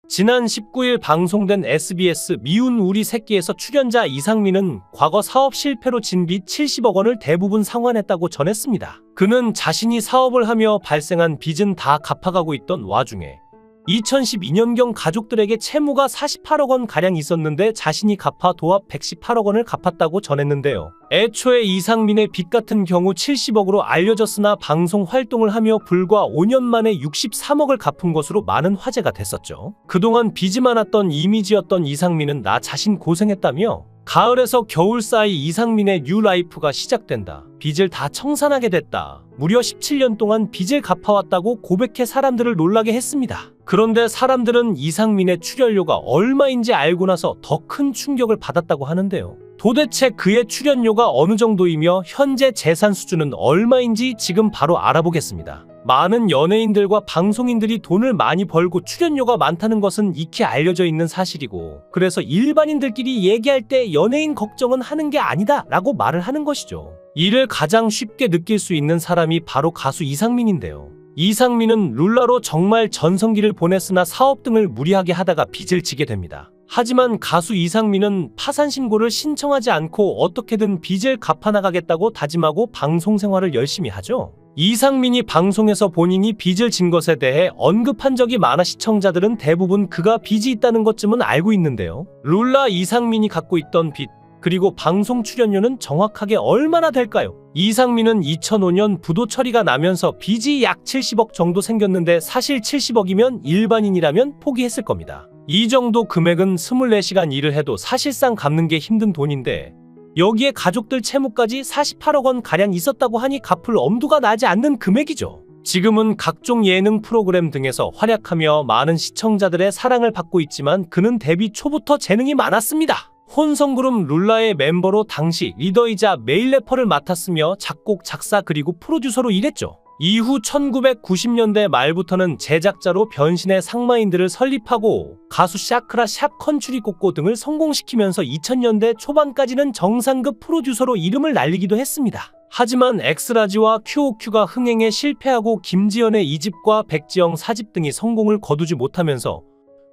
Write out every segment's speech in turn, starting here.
지난 19일 방송된 SBS 미운 우리 새끼에서 출연자 이상민은 과거 사업 실패로 진 빚 70억 원을 대부분 상환했다고 전했습니다. 그는 자신이 사업을 하며 발생한 빚은 다 갚아가고 있던 와중에 2012년경 가족들에게 채무가 48억 원가량 있었는데 자신이 갚아 도합 118억 원을 갚았다고 전했는데요. 애초에 이상민의 빚 같은 경우 70억으로 알려졌으나 방송 활동을 하며 불과 5년 만에 63억을 갚은 것으로 많은 화제가 됐었죠. 그동안 빚이 많았던 이미지였던 이상민은 나 자신 고생했다며 가을에서 겨울 사이 이상민의 뉴 라이프가 시작된다. 빚을 다 청산하게 됐다. 무려 17년 동안 빚을 갚아왔다고 고백해 사람들을 놀라게 했습니다. 그런데 사람들은 이상민의 출연료가 얼마인지 알고 나서 더 큰 충격을 받았다고 하는데요. 도대체 그의 출연료가 어느 정도이며 현재 재산 수준은 얼마인지 지금 바로 알아보겠습니다. 많은 연예인들과 방송인들이 돈을 많이 벌고 출연료가 많다는 것은 익히 알려져 있는 사실이고, 그래서 일반인들끼리 얘기할 때 연예인 걱정은 하는 게 아니다 라고 말을 하는 것이죠. 이를 가장 쉽게 느낄 수 있는 사람이 바로 가수 이상민인데요. 이상민은 룰라로 정말 전성기를 보냈으나 사업 등을 무리하게 하다가 빚을 지게 됩니다. 하지만 가수 이상민은 파산 신고를 신청하지 않고 어떻게든 빚을 갚아나가겠다고 다짐하고 방송 생활을 열심히 하죠. 이상민이 방송에서 본인이 빚을 진 것에 대해 언급한 적이 많아 시청자들은 대부분 그가 빚이 있다는 것쯤은 알고 있는데요. 룰라 이상민이 갖고 있던 빚, 그리고 방송 출연료는 정확하게 얼마나 될까요? 이상민은 2005년 부도 처리가 나면서 빚이 약 70억 정도 생겼는데 사실 70억이면 일반인이라면 포기했을 겁니다. 이 정도 금액은 24시간 일을 해도 사실상 갚는 게 힘든 돈인데, 여기에 가족들 채무까지 48억 원 가량 있었다고 하니 갚을 엄두가 나지 않는 금액이죠. 지금은 각종 예능 프로그램 등에서 활약하며 많은 시청자들의 사랑을 받고 있지만 그는 데뷔 초부터 재능이 많았습니다. 혼성그룹 룰라의 멤버로 당시 리더이자 메일 래퍼를 맡았으며 작곡, 작사 그리고 프로듀서로 일했죠. 이후 1990년대 말부터는 제작자로 변신해 상마인들을 설립하고 가수 샤크라, 샵 컨츄리 꼬꼬 등을 성공시키면서 2000년대 초반까지는 정상급 프로듀서로 이름을 날리기도 했습니다. 하지만 엑스라지와 QOQ가 흥행에 실패하고 김지연의 2집과 백지영 4집 등이 성공을 거두지 못하면서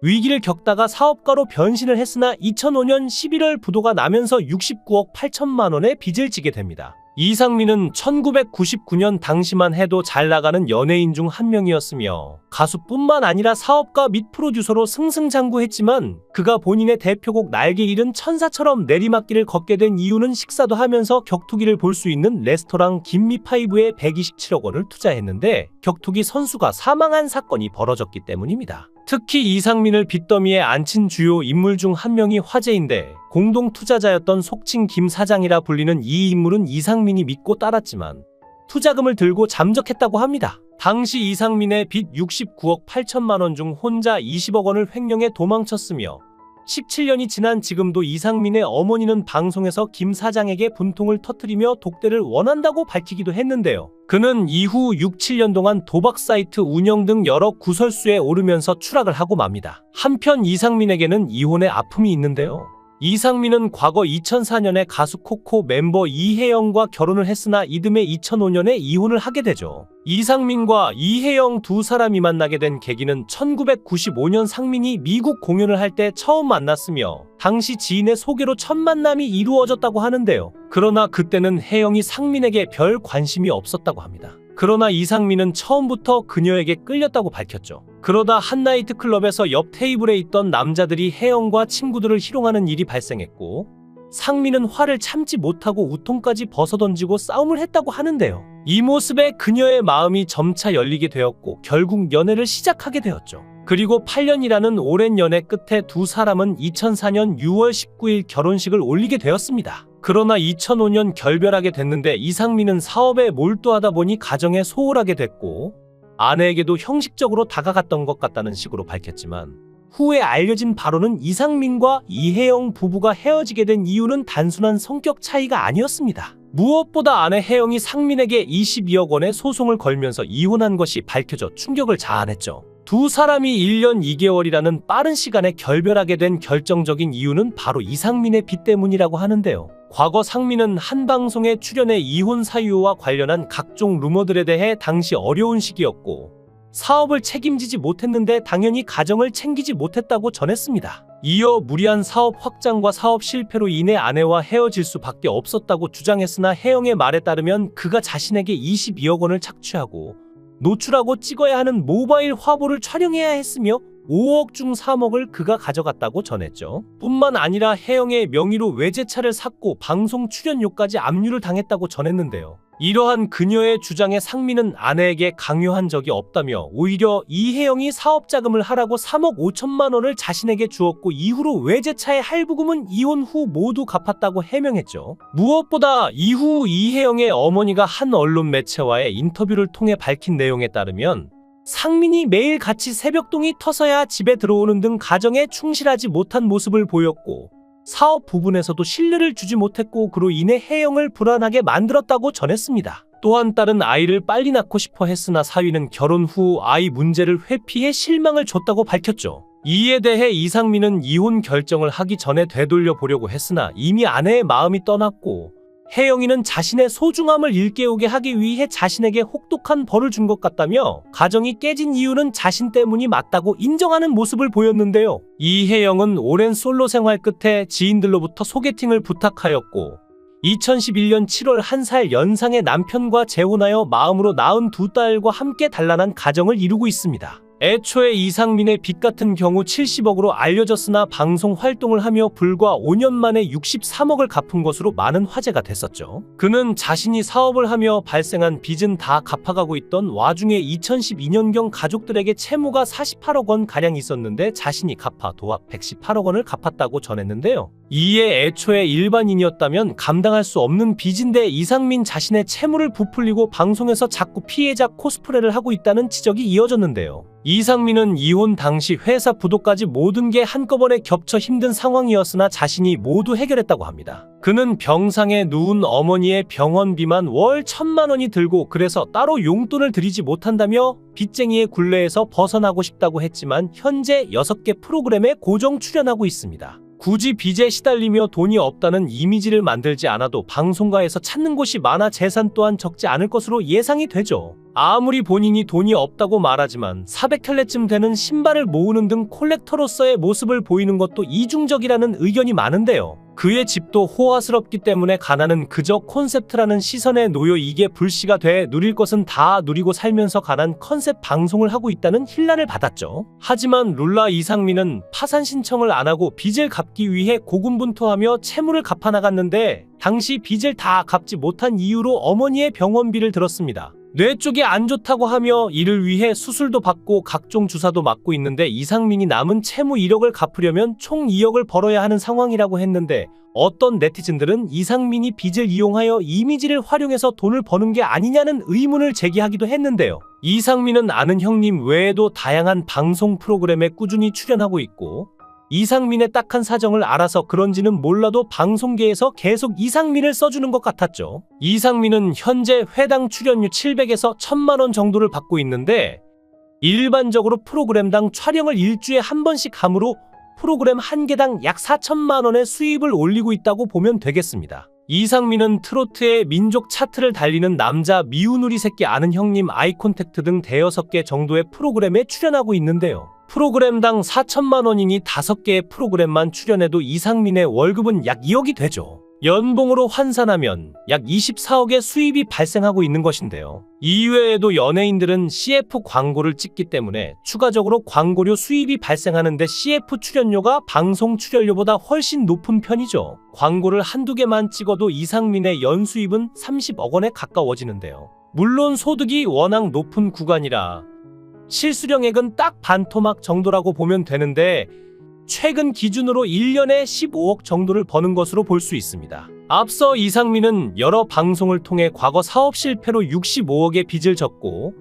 위기를 겪다가 사업가로 변신을 했으나 2005년 11월 부도가 나면서 69억 8천만 원의 빚을 지게 됩니다. 이상민은 1999년 당시만 해도 잘 나가는 연예인 중 한 명이었으며 가수뿐만 아니라 사업가 및 프로듀서로 승승장구했지만 그가 본인의 대표곡 날개 잃은 천사처럼 내리막길을 걷게 된 이유는 식사도 하면서 격투기를 볼 수 있는 레스토랑 김미파이브에 127억 원을 투자했는데 격투기 선수가 사망한 사건이 벌어졌기 때문입니다. 특히 이상민을 빚더미에 앉힌 주요 인물 중 한 명이 화제인데, 공동 투자자였던 속칭 김 사장이라 불리는 이 인물은 이상민이 믿고 따랐지만 투자금을 들고 잠적했다고 합니다. 당시 이상민의 빚 69억 8천만 원 중 혼자 20억 원을 횡령해 도망쳤으며 17년이 지난 지금도 이상민의 어머니는 방송에서 김 사장에게 분통을 터뜨리며 독대를 원한다고 밝히기도 했는데요. 그는 이후 6, 7년 동안 도박 사이트 운영 등 여러 구설수에 오르면서 추락을 하고 맙니다. 한편 이상민에게는 이혼의 아픔이 있는데요. 이상민은 과거 2004년에 가수 코코 멤버 이혜영과 결혼을 했으나 이듬해 2005년에 이혼을 하게 되죠. 이상민과 이혜영 두 사람이 만나게 된 계기는 1995년 상민이 미국 공연을 할 때 처음 만났으며 당시 지인의 소개로 첫 만남이 이루어졌다고 하는데요. 그러나 그때는 혜영이 상민에게 별 관심이 없었다고 합니다. 그러나 이상민은 처음부터 그녀에게 끌렸다고 밝혔죠. 그러다 한 나이트클럽에서 옆 테이블에 있던 남자들이 혜영과 친구들을 희롱하는 일이 발생했고, 상민은 화를 참지 못하고 우통까지 벗어던지고 싸움을 했다고 하는데요. 이 모습에 그녀의 마음이 점차 열리게 되었고 결국 연애를 시작하게 되었죠. 그리고 8년이라는 오랜 연애 끝에 두 사람은 2004년 6월 19일 결혼식을 올리게 되었습니다. 그러나 2005년 결별하게 됐는데 이상민은 사업에 몰두하다 보니 가정에 소홀하게 됐고 아내에게도 형식적으로 다가갔던 것 같다는 식으로 밝혔지만, 후에 알려진 바로는 이상민과 이혜영 부부가 헤어지게 된 이유는 단순한 성격 차이가 아니었습니다. 무엇보다 아내 혜영이 상민에게 22억 원의 소송을 걸면서 이혼한 것이 밝혀져 충격을 자아냈죠. 두 사람이 1년 2개월이라는 빠른 시간에 결별하게 된 결정적인 이유는 바로 이상민의 빚 때문이라고 하는데요. 과거 상민은 한 방송에 출연해 이혼 사유와 관련한 각종 루머들에 대해 당시 어려운 시기였고 사업을 책임지지 못했는데 당연히 가정을 챙기지 못했다고 전했습니다. 이어 무리한 사업 확장과 사업 실패로 인해 아내와 헤어질 수밖에 없었다고 주장했으나 혜영의 말에 따르면 그가 자신에게 22억 원을 착취하고 노출하고 찍어야 하는 모바일 화보를 촬영해야 했으며 5억 중 3억을 그가 가져갔다고 전했죠. 뿐만 아니라 혜영의 명의로 외제차를 샀고 방송 출연료까지 압류를 당했다고 전했는데요. 이러한 그녀의 주장에 상민은 아내에게 강요한 적이 없다며 오히려 이혜영이 사업 자금을 하라고 3억 5천만 원을 자신에게 주었고 이후로 외제차의 할부금은 이혼 후 모두 갚았다고 해명했죠. 무엇보다 이후 이혜영의 어머니가 한 언론 매체와의 인터뷰를 통해 밝힌 내용에 따르면 상민이 매일 같이 새벽동이 터서야 집에 들어오는 등 가정에 충실하지 못한 모습을 보였고 사업 부분에서도 신뢰를 주지 못했고 그로 인해 혜영을 불안하게 만들었다고 전했습니다. 또한 딸은 아이를 빨리 낳고 싶어 했으나 사위는 결혼 후 아이 문제를 회피해 실망을 줬다고 밝혔죠. 이에 대해 이상민은 이혼 결정을 하기 전에 되돌려 보려고 했으나 이미 아내의 마음이 떠났고 혜영이는 자신의 소중함을 일깨우게 하기 위해 자신에게 혹독한 벌을 준 것 같다며 가정이 깨진 이유는 자신 때문이 맞다고 인정하는 모습을 보였는데요. 이혜영은 오랜 솔로 생활 끝에 지인들로부터 소개팅을 부탁하였고 2011년 7월 1살 연상의 남편과 재혼하여 마음으로 낳은 두 딸과 함께 단란한 가정을 이루고 있습니다. 애초에 이상민의 빚 같은 경우 70억으로 알려졌으나 방송 활동을 하며 불과 5년 만에 63억을 갚은 것으로 많은 화제가 됐었죠. 그는 자신이 사업을 하며 발생한 빚은 다 갚아가고 있던 와중에 2012년경 가족들에게 채무가 48억 원 가량 있었는데 자신이 갚아 도합 118억 원을 갚았다고 전했는데요. 이에 애초에 일반인이었다면 감당할 수 없는 빚인데 이상민 자신의 채무를 부풀리고 방송에서 자꾸 피해자 코스프레를 하고 있다는 지적이 이어졌는데요. 이상민은 이혼 당시 회사 부도까지 모든 게 한꺼번에 겹쳐 힘든 상황이었으나 자신이 모두 해결했다고 합니다. 그는 병상에 누운 어머니의 병원비만 월 1,000만 원이 들고 그래서 따로 용돈을 드리지 못한다며 빚쟁이의 굴레에서 벗어나고 싶다고 했지만 현재 6개 프로그램에 고정 출연하고 있습니다. 굳이 빚에 시달리며 돈이 없다는 이미지를 만들지 않아도 방송가에서 찾는 곳이 많아 재산 또한 적지 않을 것으로 예상이 되죠. 아무리 본인이 돈이 없다고 말하지만 400켤레쯤 되는 신발을 모으는 등 콜렉터로서의 모습을 보이는 것도 이중적이라는 의견이 많은데요. 그의 집도 호화스럽기 때문에 가난은 그저 콘셉트라는 시선에 놓여 이게 불씨가 돼 누릴 것은 다 누리고 살면서 가난 컨셉 방송을 하고 있다는 힐난을 받았죠. 하지만 룰라 이상민은 파산 신청을 안 하고 빚을 갚기 위해 고군분투하며 채무를 갚아나갔는데 당시 빚을 다 갚지 못한 이유로 어머니의 병원비를 들었습니다. 뇌 쪽이 안 좋다고 하며 이를 위해 수술도 받고 각종 주사도 맞고 있는데 이상민이 남은 채무 1억을 갚으려면 총 2억을 벌어야 하는 상황이라고 했는데 어떤 네티즌들은 이상민이 빚을 이용하여 이미지를 활용해서 돈을 버는 게 아니냐는 의문을 제기하기도 했는데요. 이상민은 아는 형님 외에도 다양한 방송 프로그램에 꾸준히 출연하고 있고 이상민의 딱한 사정을 알아서 그런지는 몰라도 방송계에서 계속 이상민을 써주는 것 같았죠. 이상민은 현재 회당 출연료 700에서 1,000만 원 정도를 받고 있는데 일반적으로 프로그램당 촬영을 일주에 한 번씩 하므로 프로그램 한 개당 약 4천만 원의 수입을 올리고 있다고 보면 되겠습니다. 이상민은 트로트의 민족 차트를 달리는 남자 미운 우리 새끼 아는 형님 아이콘택트 등 대여섯 개 정도의 프로그램에 출연하고 있는데요. 프로그램당 4천만 원이니 5개의 프로그램만 출연해도 이상민의 월급은 약 2억이 되죠. 연봉으로 환산하면 약 24억의 수입이 발생하고 있는 것인데요. 이외에도 연예인들은 CF 광고를 찍기 때문에 추가적으로 광고료 수입이 발생하는데 CF 출연료가 방송 출연료보다 훨씬 높은 편이죠. 광고를 한두 개만 찍어도 이상민의 연수입은 30억 원에 가까워지는데요. 물론 소득이 워낙 높은 구간이라 실수령액은 딱 반토막 정도라고 보면 되는데 최근 기준으로 1년에 15억 정도를 버는 것으로 볼 수 있습니다. 앞서 이상민은 여러 방송을 통해 과거 사업 실패로 65억의 빚을 졌고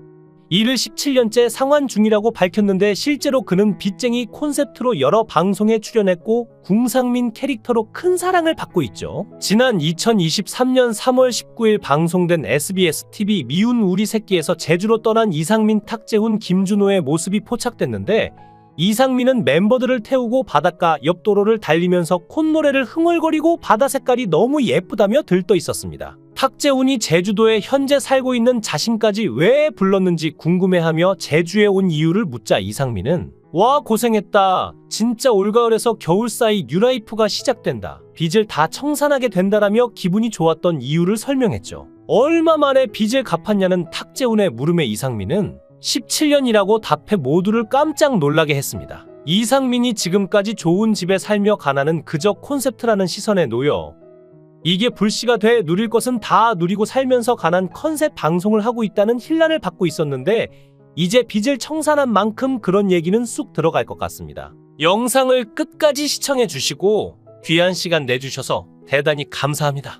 이를 17년째 상환 중이라고 밝혔는데 실제로 그는 빚쟁이 콘셉트로 여러 방송에 출연했고 궁상민 캐릭터로 큰 사랑을 받고 있죠. 지난 2023년 3월 19일 방송된 SBS TV 미운 우리 새끼에서 제주로 떠난 이상민, 탁재훈, 김준호의 모습이 포착됐는데 이상민은 멤버들을 태우고 바닷가 옆 도로를 달리면서 콧노래를 흥얼거리고 바다 색깔이 너무 예쁘다며 들떠 있었습니다. 탁재훈이 제주도에 현재 살고 있는 자신까지 왜 불렀는지 궁금해하며 제주에 온 이유를 묻자 이상민은 와 고생했다. 진짜 올가을에서 겨울 사이 뉴라이프가 시작된다. 빚을 다 청산하게 된다라며 기분이 좋았던 이유를 설명했죠. 얼마 만에 빚을 갚았냐는 탁재훈의 물음에 이상민은 17년이라고 답해 모두를 깜짝 놀라게 했습니다. 이상민이 지금까지 좋은 집에 살며 가난은 그저 콘셉트라는 시선에 놓여 이게 불씨가 돼 누릴 것은 다 누리고 살면서 가난 컨셉 방송을 하고 있다는 힐난을 받고 있었는데 이제 빚을 청산한 만큼 그런 얘기는 쑥 들어갈 것 같습니다. 영상을 끝까지 시청해 주시고 귀한 시간 내주셔서 대단히 감사합니다.